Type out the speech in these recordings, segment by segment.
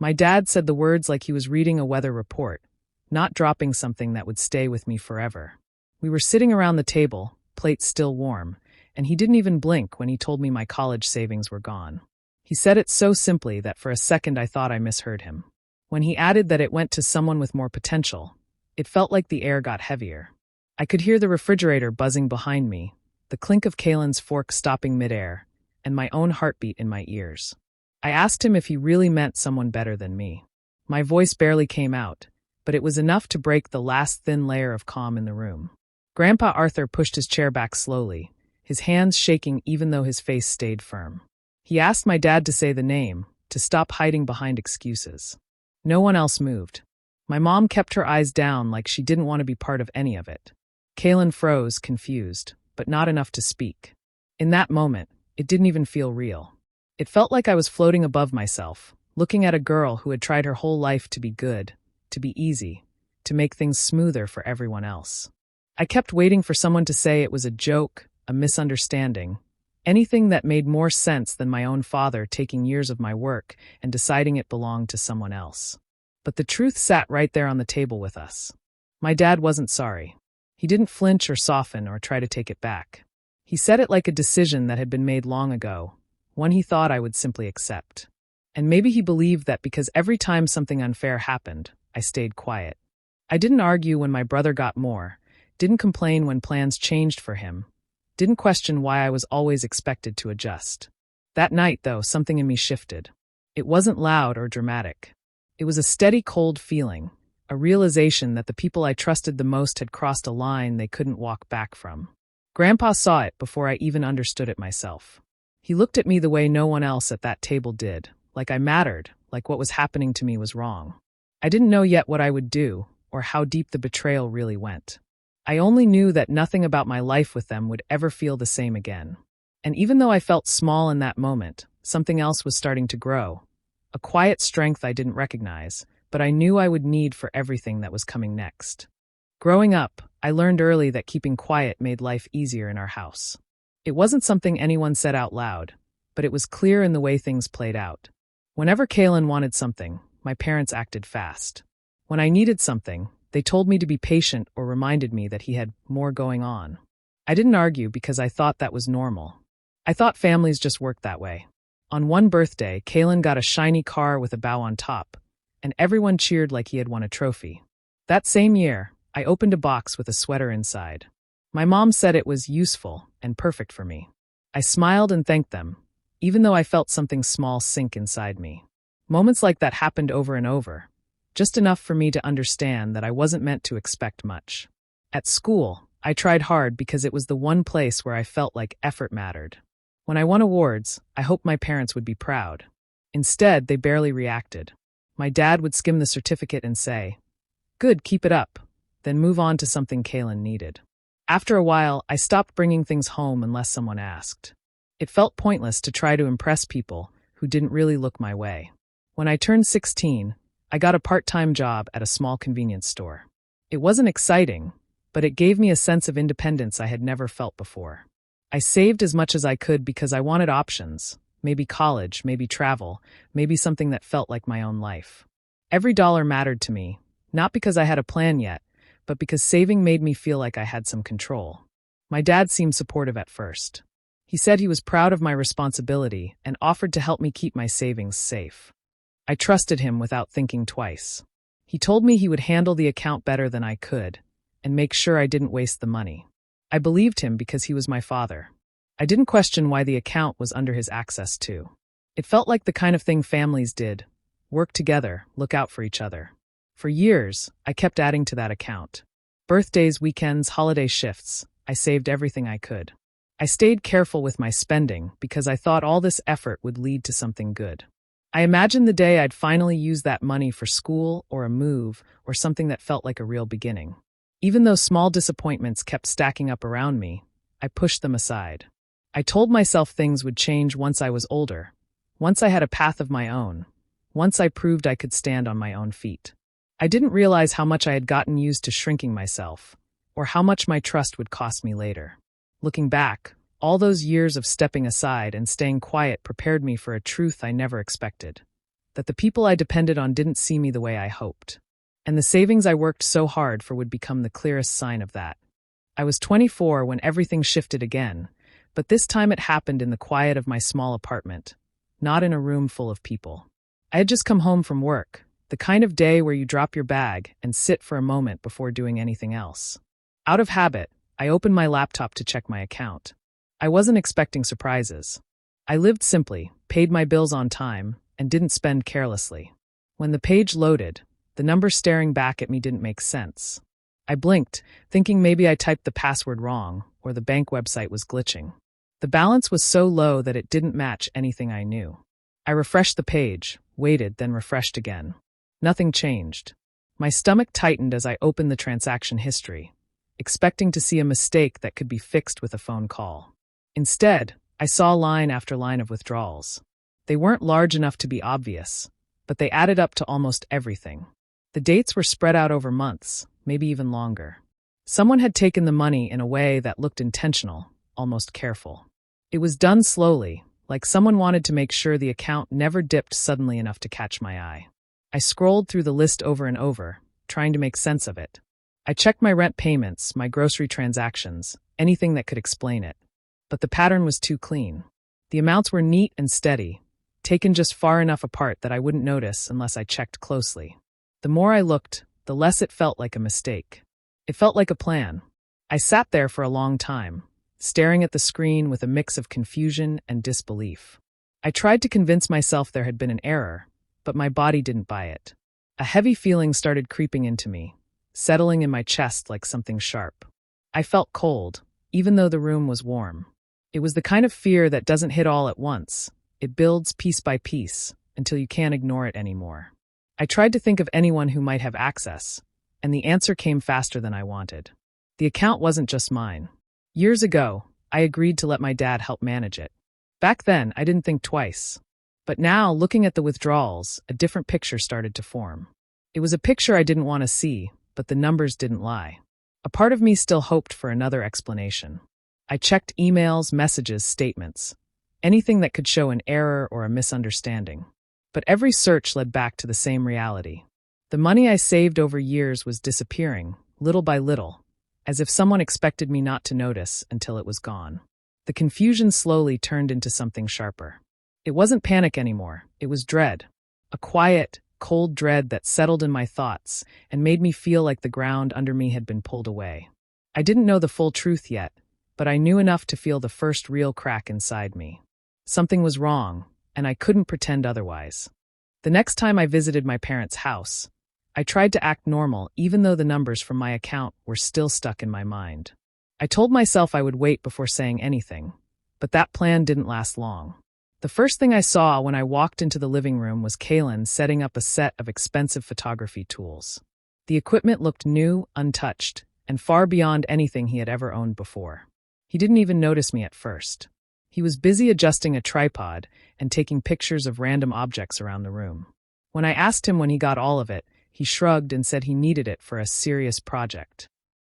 My dad said the words like he was reading a weather report, not dropping something that would stay with me forever. We were sitting around the table, plates still warm, and he didn't even blink when he told me my college savings were gone. He said it so simply that for a second I thought I misheard him. When he added that it went to someone with more potential, it felt like the air got heavier. I could hear the refrigerator buzzing behind me, the clink of Kaylin's fork stopping midair, and my own heartbeat in my ears. I asked him if he really meant someone better than me. My voice barely came out, but it was enough to break the last thin layer of calm in the room. Grandpa Arthur pushed his chair back slowly, his hands shaking even though his face stayed firm. He asked my dad to say the name, to stop hiding behind excuses. No one else moved. My mom kept her eyes down like she didn't want to be part of any of it. Kaylin froze, confused, but not enough to speak. In that moment, it didn't even feel real. It felt like I was floating above myself, looking at a girl who had tried her whole life to be good, to be easy, to make things smoother for everyone else. I kept waiting for someone to say it was a joke, a misunderstanding, anything that made more sense than my own father taking years of my work and deciding it belonged to someone else. But the truth sat right there on the table with us. My dad wasn't sorry. He didn't flinch or soften or try to take it back. He said it like a decision that had been made long ago, one he thought I would simply accept. And maybe he believed that because every time something unfair happened, I stayed quiet. I didn't argue when my brother got more, didn't complain when plans changed for him, didn't question why I was always expected to adjust. That night, though, something in me shifted. It wasn't loud or dramatic. It was a steady, cold feeling, a realization that the people I trusted the most had crossed a line they couldn't walk back from. Grandpa saw it before I even understood it myself. He looked at me the way no one else at that table did, like I mattered, like what was happening to me was wrong. I didn't know yet what I would do, or how deep the betrayal really went. I only knew that nothing about my life with them would ever feel the same again. And even though I felt small in that moment, something else was starting to grow. A quiet strength I didn't recognize, but I knew I would need for everything that was coming next. Growing up, I learned early that keeping quiet made life easier in our house. It wasn't something anyone said out loud, but it was clear in the way things played out. Whenever Kaylin wanted something, my parents acted fast. When I needed something, they told me to be patient or reminded me that he had more going on. I didn't argue because I thought that was normal. I thought families just worked that way. On one birthday, Kaylin got a shiny car with a bow on top, and everyone cheered like he had won a trophy. That same year, I opened a box with a sweater inside. My mom said it was useful and perfect for me. I smiled and thanked them, even though I felt something small sink inside me. Moments like that happened over and over. Just enough for me to understand that I wasn't meant to expect much. At school, I tried hard because it was the one place where I felt like effort mattered. When I won awards, I hoped my parents would be proud. Instead, they barely reacted. My dad would skim the certificate and say, "Good, keep it up," then move on to something Kaylin needed. After a while, I stopped bringing things home unless someone asked. It felt pointless to try to impress people who didn't really look my way. When I turned 16, I got a part-time job at a small convenience store. It wasn't exciting, but it gave me a sense of independence I had never felt before. I saved as much as I could because I wanted options, maybe college, maybe travel, maybe something that felt like my own life. Every dollar mattered to me, not because I had a plan yet, but because saving made me feel like I had some control. My dad seemed supportive at first. He said he was proud of my responsibility and offered to help me keep my savings safe. I trusted him without thinking twice. He told me he would handle the account better than I could, and make sure I didn't waste the money. I believed him because he was my father. I didn't question why the account was under his access too. It felt like the kind of thing families did: work together, look out for each other. For years, I kept adding to that account. Birthdays, weekends, holiday shifts, I saved everything I could. I stayed careful with my spending because I thought all this effort would lead to something good. I imagined the day I'd finally use that money for school or a move or something that felt like a real beginning. Even though small disappointments kept stacking up around me, I pushed them aside. I told myself things would change once I was older, once I had a path of my own, once I proved I could stand on my own feet. I didn't realize how much I had gotten used to shrinking myself, or how much my trust would cost me later. Looking back, all those years of stepping aside and staying quiet prepared me for a truth I never expected. that the people I depended on didn't see me the way I hoped. And the savings I worked so hard for would become the clearest sign of that. I was 24 when everything shifted again, but this time it happened in the quiet of my small apartment, not in a room full of people. I had just come home from work, the kind of day where you drop your bag and sit for a moment before doing anything else. Out of habit, I opened my laptop to check my account. I wasn't expecting surprises. I lived simply, paid my bills on time, and didn't spend carelessly. When the page loaded, the number staring back at me didn't make sense. I blinked, thinking maybe I typed the password wrong or the bank website was glitching. The balance was so low that it didn't match anything I knew. I refreshed the page, waited, then refreshed again. Nothing changed. My stomach tightened as I opened the transaction history, expecting to see a mistake that could be fixed with a phone call. Instead, I saw line after line of withdrawals. They weren't large enough to be obvious, but they added up to almost everything. The dates were spread out over months, maybe even longer. Someone had taken the money in a way that looked intentional, almost careful. It was done slowly, like someone wanted to make sure the account never dipped suddenly enough to catch my eye. I scrolled through the list over and over, trying to make sense of it. I checked my rent payments, my grocery transactions, anything that could explain it. But the pattern was too clean. The amounts were neat and steady, taken just far enough apart that I wouldn't notice unless I checked closely. The more I looked, the less it felt like a mistake. It felt like a plan. I sat there for a long time, staring at the screen with a mix of confusion and disbelief. I tried to convince myself there had been an error, but my body didn't buy it. A heavy feeling started creeping into me, settling in my chest like something sharp. I felt cold, even though the room was warm. It was the kind of fear that doesn't hit all at once. It builds piece by piece, until you can't ignore it anymore. I tried to think of anyone who might have access, and the answer came faster than I wanted. The account wasn't just mine. Years ago, I agreed to let my dad help manage it. Back then, I didn't think twice. But now, looking at the withdrawals, a different picture started to form. It was a picture I didn't want to see, but the numbers didn't lie. A part of me still hoped for another explanation. I checked emails, messages, statements, anything that could show an error or a misunderstanding. But every search led back to the same reality. The money I saved over years was disappearing, little by little, as if someone expected me not to notice until it was gone. The confusion slowly turned into something sharper. It wasn't panic anymore, it was dread. A quiet, cold dread that settled in my thoughts and made me feel like the ground under me had been pulled away. I didn't know the full truth yet, but I knew enough to feel the first real crack inside me. Something was wrong, and I couldn't pretend otherwise. The next time I visited my parents' house, I tried to act normal even though the numbers from my account were still stuck in my mind. I told myself I would wait before saying anything, but that plan didn't last long. The first thing I saw when I walked into the living room was Kaylin setting up a set of expensive photography tools. The equipment looked new, untouched, and far beyond anything he had ever owned before. He didn't even notice me at first. He was busy adjusting a tripod and taking pictures of random objects around the room. When I asked him when he got all of it, he shrugged and said he needed it for a serious project.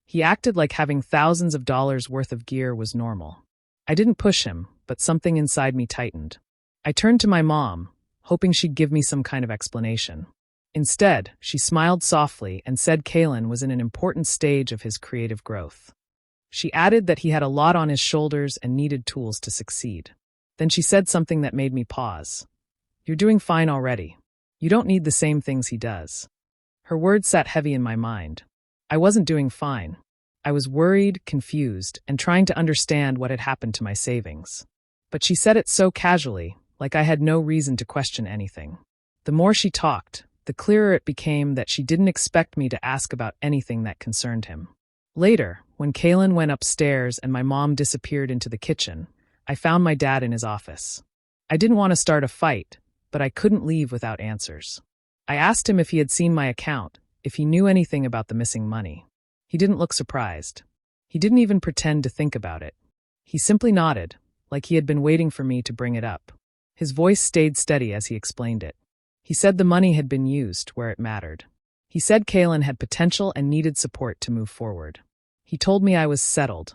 He acted like having thousands of dollars worth of gear was normal. I didn't push him, but something inside me tightened. I turned to my mom, hoping she'd give me some kind of explanation. Instead, she smiled softly and said Kaylin was in an important stage of his creative growth. She added that he had a lot on his shoulders and needed tools to succeed. Then she said something that made me pause. "You're doing fine already. You don't need the same things he does." Her words sat heavy in my mind. I wasn't doing fine. I was worried, confused, and trying to understand what had happened to my savings. But she said it so casually, like I had no reason to question anything. The more she talked, the clearer it became that she didn't expect me to ask about anything that concerned him. Later, when Kaylin went upstairs and my mom disappeared into the kitchen, I found my dad in his office. I didn't want to start a fight, but I couldn't leave without answers. I asked him if he had seen my account, if he knew anything about the missing money. He didn't look surprised. He didn't even pretend to think about it. He simply nodded, like he had been waiting for me to bring it up. His voice stayed steady as he explained it. He said the money had been used where it mattered. He said Kaylin had potential and needed support to move forward. He told me I was settled,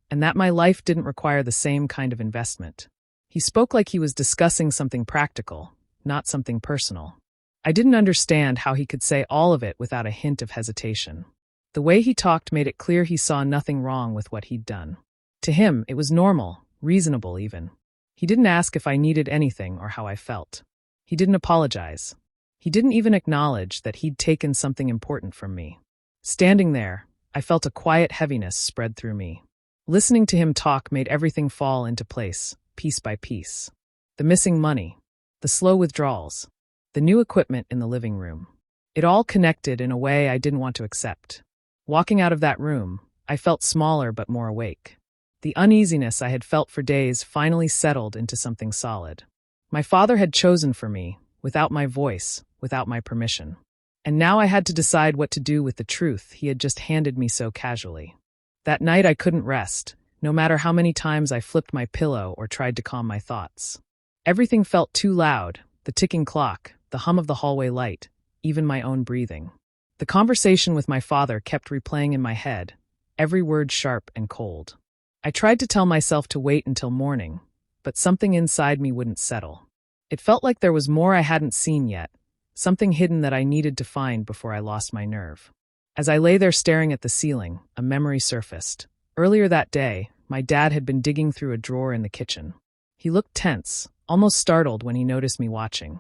and that my life didn't require the same kind of investment. He spoke like he was discussing something practical, not something personal. I didn't understand how he could say all of it without a hint of hesitation. The way he talked made it clear he saw nothing wrong with what he'd done. To him, it was normal, reasonable even. He didn't ask if I needed anything or how I felt. He didn't apologize. He didn't even acknowledge that he'd taken something important from me. Standing there, I felt a quiet heaviness spread through me. Listening to him talk made everything fall into place, piece by piece. The missing money, the slow withdrawals, the new equipment in the living room. It all connected in a way I didn't want to accept. Walking out of that room, I felt smaller but more awake. The uneasiness I had felt for days finally settled into something solid. My father had chosen for me, without my voice, without my permission. And now I had to decide what to do with the truth he had just handed me so casually. That night I couldn't rest, no matter how many times I flipped my pillow or tried to calm my thoughts. Everything felt too loud, the ticking clock, the hum of the hallway light, even my own breathing. The conversation with my father kept replaying in my head, every word sharp and cold. I tried to tell myself to wait until morning, but something inside me wouldn't settle. It felt like there was more I hadn't seen yet, something hidden that I needed to find before I lost my nerve. As I lay there staring at the ceiling, a memory surfaced. Earlier that day, my dad had been digging through a drawer in the kitchen. He looked tense, almost startled when he noticed me watching.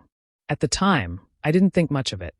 At the time, I didn't think much of it.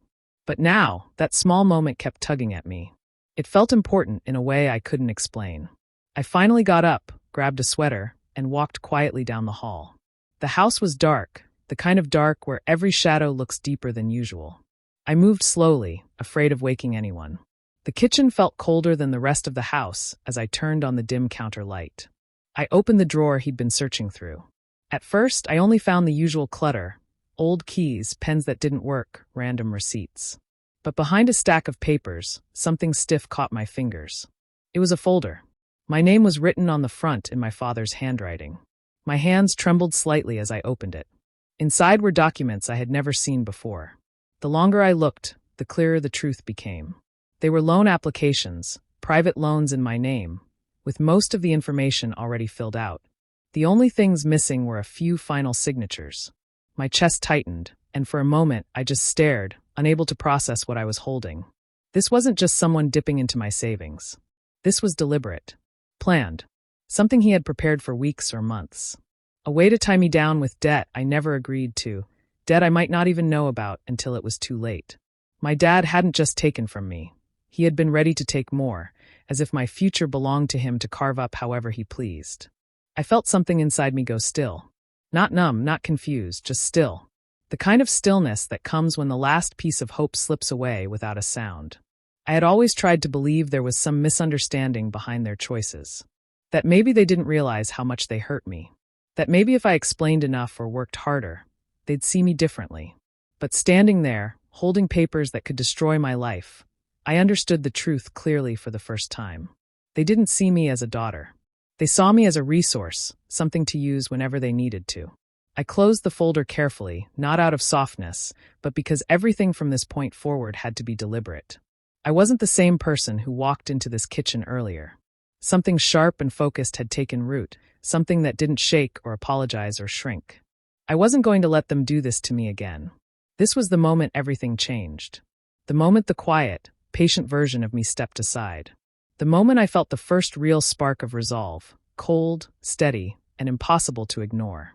But now, that small moment kept tugging at me. It felt important in a way I couldn't explain. I finally got up, grabbed a sweater, and walked quietly down the hall. The house was dark, the kind of dark where every shadow looks deeper than usual. I moved slowly, afraid of waking anyone. The kitchen felt colder than the rest of the house as I turned on the dim counter light. I opened the drawer he'd been searching through. At first, I only found the usual clutter: old keys, pens that didn't work, random receipts. But behind a stack of papers, something stiff caught my fingers. It was a folder. My name was written on the front in my father's handwriting. My hands trembled slightly as I opened it. Inside were documents I had never seen before. The longer I looked, the clearer the truth became. They were loan applications, private loans in my name, with most of the information already filled out. The only things missing were a few final signatures. My chest tightened, and for a moment I just stared, unable to process what I was holding. This wasn't just someone dipping into my savings. This was deliberate. Planned. Something he had prepared for weeks or months. A way to tie me down with debt I never agreed to, debt I might not even know about until it was too late. My dad hadn't just taken from me. He had been ready to take more, as if my future belonged to him to carve up however he pleased. I felt something inside me go still. Not numb, not confused, just still. The kind of stillness that comes when the last piece of hope slips away without a sound. I had always tried to believe there was some misunderstanding behind their choices. That maybe they didn't realize how much they hurt me. That maybe if I explained enough or worked harder, they'd see me differently. But standing there, holding papers that could destroy my life, I understood the truth clearly for the first time. They didn't see me as a daughter. They saw me as a resource, something to use whenever they needed to. I closed the folder carefully, not out of softness, but because everything from this point forward had to be deliberate. I wasn't the same person who walked into this kitchen earlier. Something sharp and focused had taken root, something that didn't shake or apologize or shrink. I wasn't going to let them do this to me again. This was the moment everything changed. The moment the quiet, patient version of me stepped aside. The moment I felt the first real spark of resolve, cold, steady, and impossible to ignore.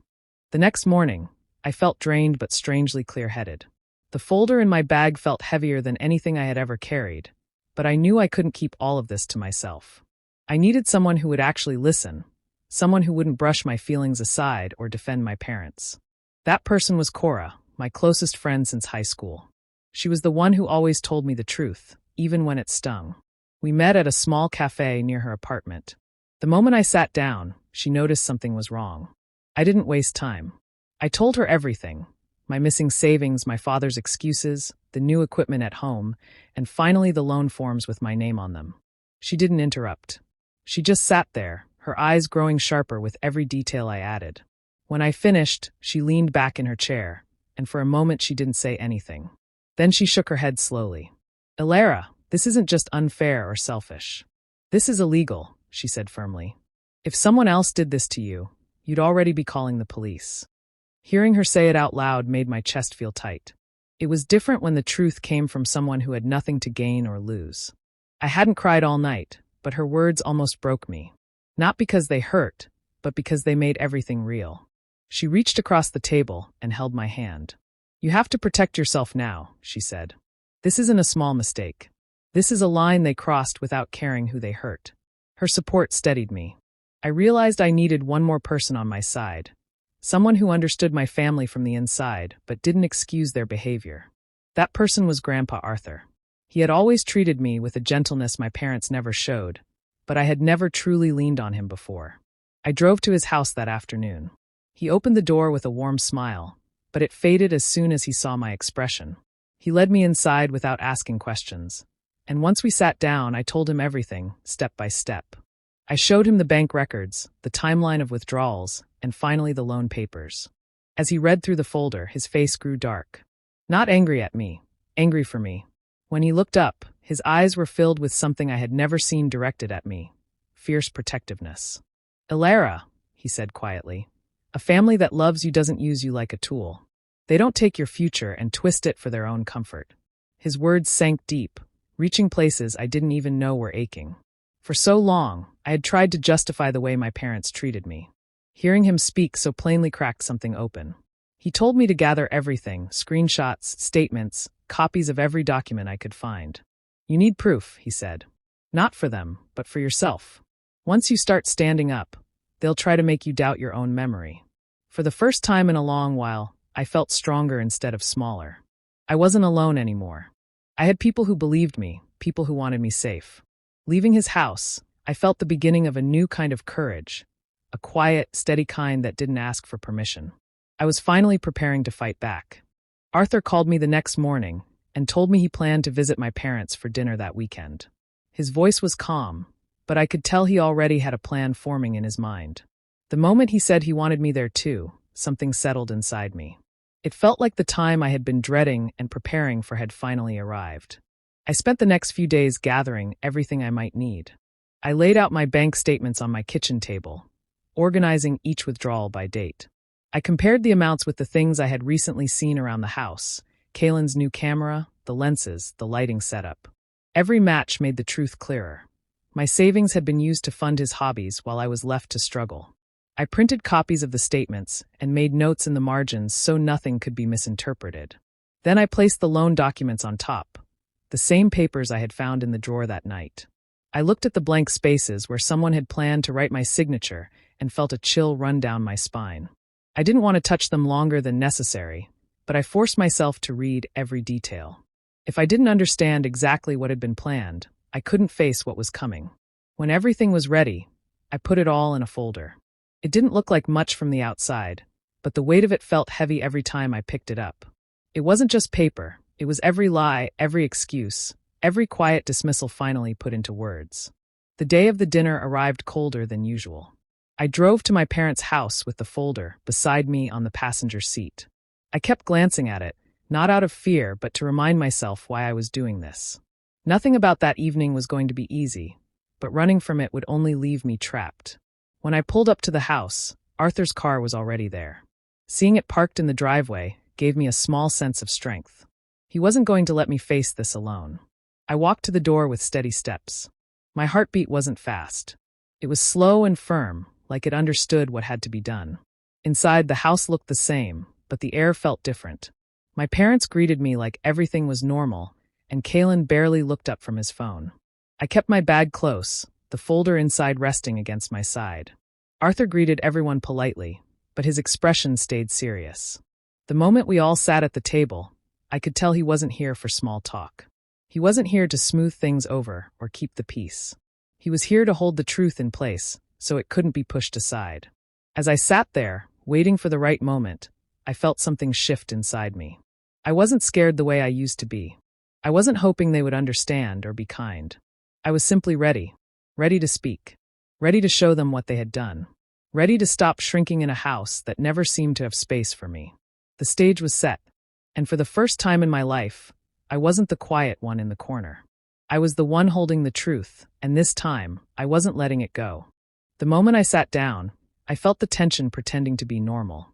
The next morning, I felt drained but strangely clear-headed. The folder in my bag felt heavier than anything I had ever carried, but I knew I couldn't keep all of this to myself. I needed someone who would actually listen, someone who wouldn't brush my feelings aside or defend my parents. That person was Cora, my closest friend since high school. She was the one who always told me the truth, even when it stung. We met at a small cafe near her apartment. The moment I sat down, she noticed something was wrong. I didn't waste time. I told her everything. My missing savings, my father's excuses, the new equipment at home, and finally the loan forms with my name on them. She didn't interrupt. She just sat there, her eyes growing sharper with every detail I added. When I finished, she leaned back in her chair, and for a moment she didn't say anything. Then she shook her head slowly. "Ilara, this isn't just unfair or selfish. This is illegal," she said firmly. "If someone else did this to you, you'd already be calling the police." Hearing her say it out loud made my chest feel tight. It was different when the truth came from someone who had nothing to gain or lose. I hadn't cried all night, but her words almost broke me. Not because they hurt, but because they made everything real. She reached across the table and held my hand. "You have to protect yourself now," she said. "This isn't a small mistake. This is a line they crossed without caring who they hurt." Her support steadied me. I realized I needed one more person on my side. Someone who understood my family from the inside, but didn't excuse their behavior. That person was Grandpa Arthur. He had always treated me with a gentleness my parents never showed, but I had never truly leaned on him before. I drove to his house that afternoon. He opened the door with a warm smile, but it faded as soon as he saw my expression. He led me inside without asking questions, and once we sat down, I told him everything, step by step. I showed him the bank records, the timeline of withdrawals, and finally the loan papers. As he read through the folder, his face grew dark. Not angry at me, angry for me. When he looked up, his eyes were filled with something I had never seen directed at me: fierce protectiveness. "Ilara," he said quietly, "a family that loves you doesn't use you like a tool. They don't take your future and twist it for their own comfort." His words sank deep, reaching places I didn't even know were aching. For so long, I had tried to justify the way my parents treated me. Hearing him speak so plainly cracked something open. He told me to gather everything: screenshots, statements, copies of every document I could find. "You need proof," he said. "Not for them, but for yourself. Once you start standing up, they'll try to make you doubt your own memory." For the first time in a long while, I felt stronger instead of smaller. I wasn't alone anymore. I had people who believed me, people who wanted me safe. Leaving his house, I felt the beginning of a new kind of courage, a quiet, steady kind that didn't ask for permission. I was finally preparing to fight back. Arthur called me the next morning and told me he planned to visit my parents for dinner that weekend. His voice was calm, but I could tell he already had a plan forming in his mind. The moment he said he wanted me there too, something settled inside me. It felt like the time I had been dreading and preparing for had finally arrived. I spent the next few days gathering everything I might need. I laid out my bank statements on my kitchen table, organizing each withdrawal by date. I compared the amounts with the things I had recently seen around the house: Kaylin's new camera, the lenses, the lighting setup. Every match made the truth clearer. My savings had been used to fund his hobbies while I was left to struggle. I printed copies of the statements and made notes in the margins so nothing could be misinterpreted. Then I placed the loan documents on top, the same papers I had found in the drawer that night. I looked at the blank spaces where someone had planned to write my signature and felt a chill run down my spine. I didn't want to touch them longer than necessary, but I forced myself to read every detail. If I didn't understand exactly what had been planned, I couldn't face what was coming. When everything was ready, I put it all in a folder. It didn't look like much from the outside, but the weight of it felt heavy every time I picked it up. It wasn't just paper, it was every lie, every excuse, every quiet dismissal finally put into words. The day of the dinner arrived colder than usual. I drove to my parents' house with the folder beside me on the passenger seat. I kept glancing at it, not out of fear, but to remind myself why I was doing this. Nothing about that evening was going to be easy, but running from it would only leave me trapped. When I pulled up to the house, Arthur's car was already there. Seeing it parked in the driveway gave me a small sense of strength. He wasn't going to let me face this alone. I walked to the door with steady steps. My heartbeat wasn't fast. It was slow and firm, like it understood what had to be done. Inside, the house looked the same, but the air felt different. My parents greeted me like everything was normal, and Kaylin barely looked up from his phone. I kept my bag close, the folder inside resting against my side. Arthur greeted everyone politely, but his expression stayed serious. The moment we all sat at the table, I could tell he wasn't here for small talk. He wasn't here to smooth things over or keep the peace. He was here to hold the truth in place, so it couldn't be pushed aside. As I sat there, waiting for the right moment, I felt something shift inside me. I wasn't scared the way I used to be. I wasn't hoping they would understand or be kind. I was simply ready to speak, ready to show them what they had done, ready to stop shrinking in a house that never seemed to have space for me. The stage was set, and for the first time in my life, I wasn't the quiet one in the corner. I was the one holding the truth, and this time, I wasn't letting it go. The moment I sat down, I felt the tension pretending to be normal.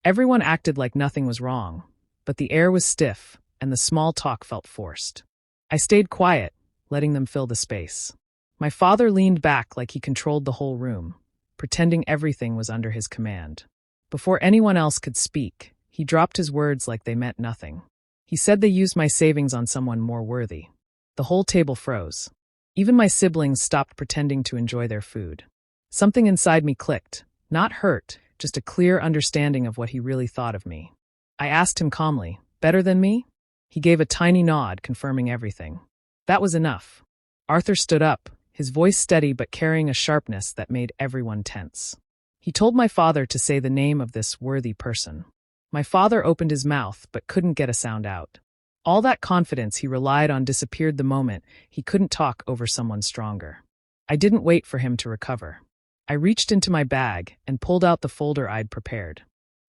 Everyone acted like nothing was wrong, but the air was stiff, and the small talk felt forced. I stayed quiet, letting them fill the space. My father leaned back like he controlled the whole room, pretending everything was under his command. Before anyone else could speak, he dropped his words like they meant nothing. He said they used my savings on someone more worthy. The whole table froze. Even my siblings stopped pretending to enjoy their food. Something inside me clicked, not hurt, just a clear understanding of what he really thought of me. I asked him calmly, "Better than me?" He gave a tiny nod, confirming everything. That was enough. Arthur stood up, his voice steady but carrying a sharpness that made everyone tense. He told my father to say the name of this worthy person. My father opened his mouth but couldn't get a sound out. All that confidence he relied on disappeared the moment he couldn't talk over someone stronger. I didn't wait for him to recover. I reached into my bag and pulled out the folder I'd prepared.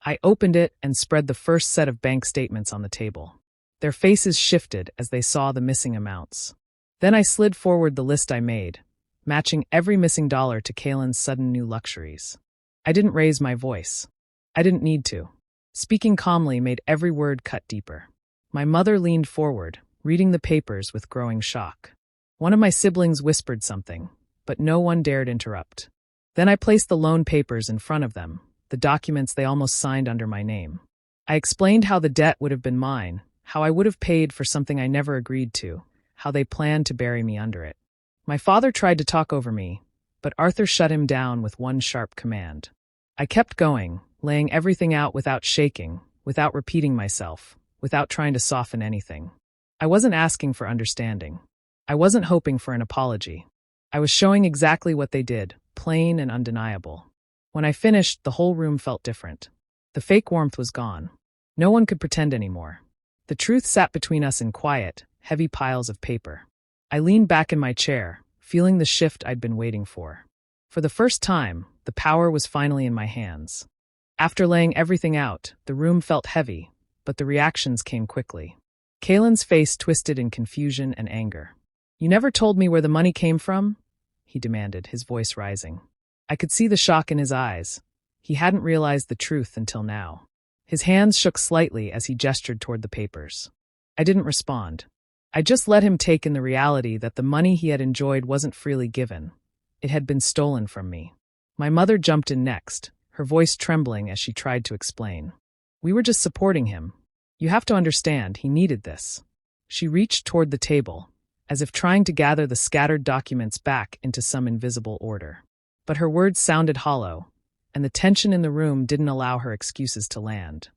I opened it and spread the first set of bank statements on the table. Their faces shifted as they saw the missing amounts. Then I slid forward the list I made, matching every missing dollar to Kaylin's sudden new luxuries. I didn't raise my voice. I didn't need to. Speaking calmly made every word cut deeper. My mother leaned forward, reading the papers with growing shock. One of my siblings whispered something, but no one dared interrupt. Then I placed the loan papers in front of them, the documents they almost signed under my name. I explained how the debt would have been mine, how I would have paid for something I never agreed to, how they planned to bury me under it. My father tried to talk over me, but Arthur shut him down with one sharp command. I kept going, laying everything out without shaking, without repeating myself, without trying to soften anything. I wasn't asking for understanding. I wasn't hoping for an apology. I was showing exactly what they did, plain and undeniable. When I finished, the whole room felt different. The fake warmth was gone. No one could pretend anymore. The truth sat between us in quiet, heavy piles of paper. I leaned back in my chair, feeling the shift I'd been waiting for. For the first time, the power was finally in my hands. After laying everything out, the room felt heavy, but the reactions came quickly. Kaylin's face twisted in confusion and anger. "You never told me where the money came from?" he demanded, his voice rising. I could see the shock in his eyes. He hadn't realized the truth until now. His hands shook slightly as he gestured toward the papers. I didn't respond. I just let him take in the reality that the money he had enjoyed wasn't freely given. It had been stolen from me. My mother jumped in next, her voice trembling as she tried to explain. "We were just supporting him. You have to understand, he needed this." She reached toward the table, as if trying to gather the scattered documents back into some invisible order. But her words sounded hollow, and the tension in the room didn't allow her excuses to land.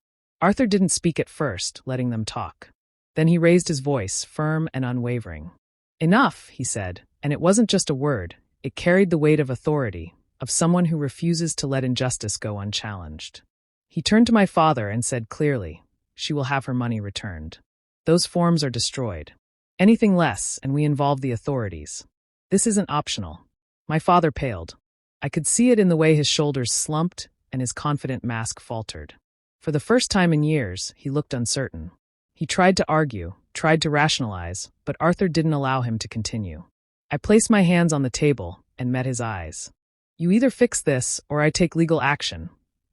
Arthur didn't speak at first, letting them talk. Then he raised his voice, firm and unwavering. "Enough," he said, and it wasn't just a word. It carried the weight of authority, of someone who refuses to let injustice go unchallenged. He turned to my father and said clearly, "She will have her money returned. Those forms are destroyed. Anything less, and we involve the authorities. This isn't optional." My father paled. I could see it in the way his shoulders slumped and his confident mask faltered. For the first time in years, he looked uncertain. He tried to argue, tried to rationalize, but Arthur didn't allow him to continue. I placed my hands on the table and met his eyes. "You either fix this or I take legal action,"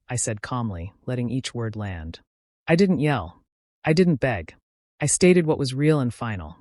I said calmly, letting each word land. I didn't yell. I didn't beg. I stated what was real and final.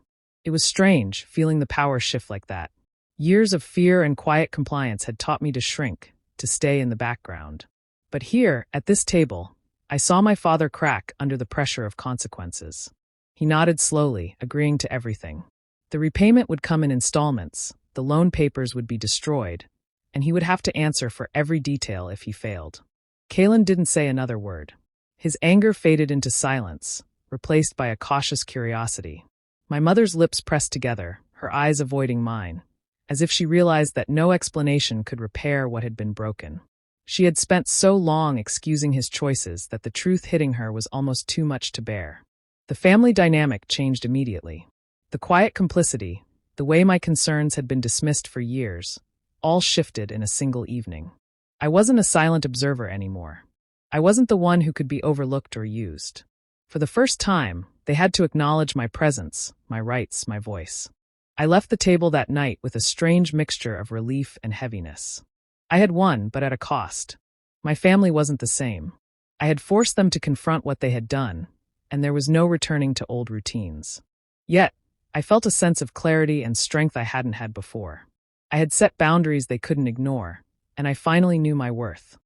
It was strange, feeling the power shift like that. Years of fear and quiet compliance had taught me to shrink, to stay in the background. But here, at this table, I saw my father crack under the pressure of consequences. He nodded slowly, agreeing to everything. The repayment would come in installments, the loan papers would be destroyed, and he would have to answer for every detail if he failed. Kaylin didn't say another word. His anger faded into silence, replaced by a cautious curiosity. My mother's lips pressed together, her eyes avoiding mine, as if she realized that no explanation could repair what had been broken. She had spent so long excusing his choices that the truth hitting her was almost too much to bear. The family dynamic changed immediately. The quiet complicity, the way my concerns had been dismissed for years, all shifted in a single evening. I wasn't a silent observer anymore. I wasn't the one who could be overlooked or used. For the first time, they had to acknowledge my presence, my rights, my voice. I left the table that night with a strange mixture of relief and heaviness. I had won, but at a cost. My family wasn't the same. I had forced them to confront what they had done, and there was no returning to old routines. Yet, I felt a sense of clarity and strength I hadn't had before. I had set boundaries they couldn't ignore, and I finally knew my worth.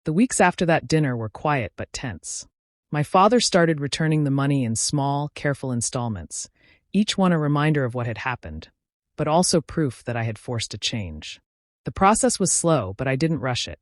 The weeks after that dinner were quiet but tense. My father started returning the money in small, careful installments, each one a reminder of what had happened, but also proof that I had forced a change. The process was slow, but I didn't rush it.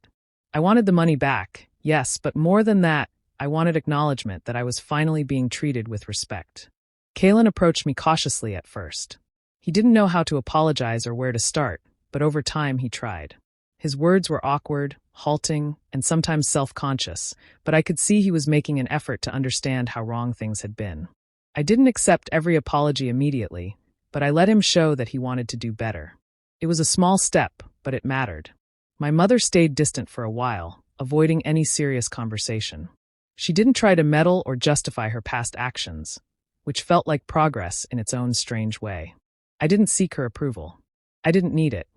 I wanted the money back, yes, but more than that, I wanted acknowledgement that I was finally being treated with respect. Kalen approached me cautiously at first. He didn't know how to apologize or where to start, but over time he tried. His words were awkward, halting, and sometimes self-conscious, but I could see he was making an effort to understand how wrong things had been. I didn't accept every apology immediately, but I let him show that he wanted to do better. It was a small step, but it mattered. My mother stayed distant for a while, avoiding any serious conversation. She didn't try to meddle or justify her past actions, which felt like progress in its own strange way. I didn't seek her approval. I didn't need it.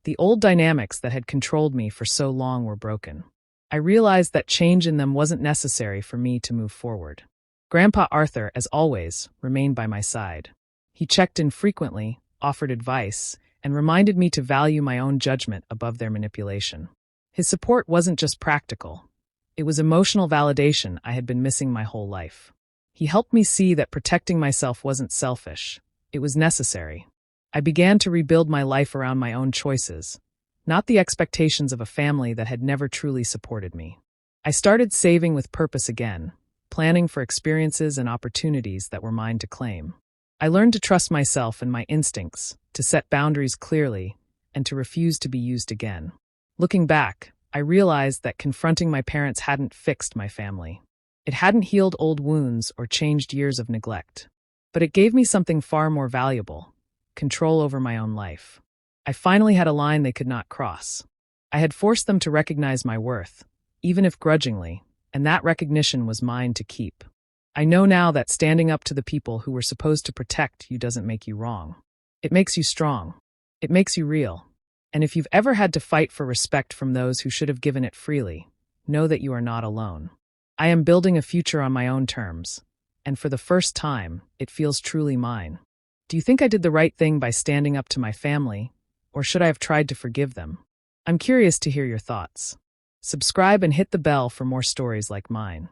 The old dynamics that had controlled me for so long were broken. I realized that change in them wasn't necessary for me to move forward. Grandpa Arthur, as always, remained by my side. He checked in frequently, offered advice, and reminded me to value my own judgment above their manipulation. His support wasn't just practical. It was emotional validation I had been missing my whole life. He helped me see that protecting myself wasn't selfish. It was necessary. I began to rebuild my life around my own choices, not the expectations of a family that had never truly supported me. I started saving with purpose again, planning for experiences and opportunities that were mine to claim. I learned to trust myself and my instincts, to set boundaries clearly, and to refuse to be used again. Looking back, I realized that confronting my parents hadn't fixed my family. It hadn't healed old wounds or changed years of neglect. But it gave me something far more valuable: control over my own life. I finally had a line they could not cross. I had forced them to recognize my worth, even if grudgingly, and that recognition was mine to keep. I know now that standing up to the people who were supposed to protect you doesn't make you wrong. It makes you strong. It makes you real. And if you've ever had to fight for respect from those who should have given it freely, know that you are not alone. I am building a future on my own terms, and for the first time, it feels truly mine. Do you think I did the right thing by standing up to my family, or should I have tried to forgive them? I'm curious to hear your thoughts. Subscribe and hit the bell for more stories like mine.